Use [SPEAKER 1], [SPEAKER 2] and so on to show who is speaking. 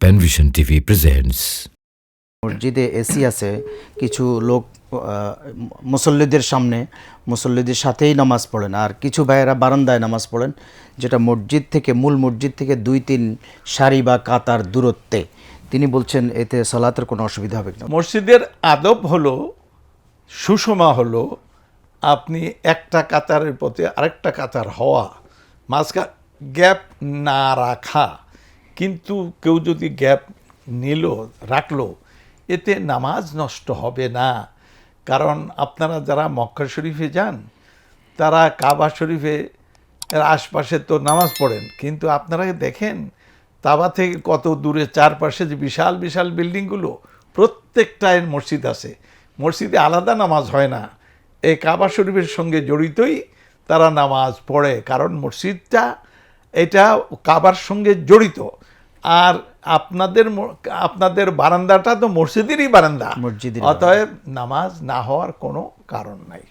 [SPEAKER 1] Penvision TV presents.
[SPEAKER 2] মসজিদে AC আছে, কিছু লোক মুসল্লিদের সামনে মুসল্লিদের সাথেই নামাজ পড়েন, আর কিছু ভাইয়েরা বারান্দায় নামাজ পড়েন, যেটা মসজিদ থেকে মূল মসজিদ থেকে 2-3 সারি বা কাতার দূরত্বে। তিনি বলছেন এতে সালাতের কোনো অসুবিধা হবে না।
[SPEAKER 3] মসজিদের আদব হলো, সুষমা হলো, আপনি একটা কাতারের প্রতি আরেকটা কাতার হওয়া, মাঝখানে গ্যাপ না রাখা। কিন্তু কেউ যদি গ্যাপ রাখলো, এতে নামাজ নষ্ট হবে না। কারণ আপনারা যারা মক্কা শরীফে যান, তারা কাবা শরীফে এর আশপাশে তো নামাজ পড়েন, কিন্তু আপনারা দেখেন তাবা থেকে কত দূরে চারপাশে যে বিশাল বিশাল বিল্ডিংগুলো, প্রত্যেকটায় মসজিদ আছে। মসজিদে আলাদা নামাজ হয় না, এই কাবা শরীফের সঙ্গে জড়িতই তারা নামাজ পড়ে, কারণ মসজিদটা এটা কাবার সঙ্গে জড়িত। আর আপনাদের বারান্দাটা তো মসজিদেরই বারান্দা, অতএব নামাজ না হওয়ার কোনো কারণ নাই।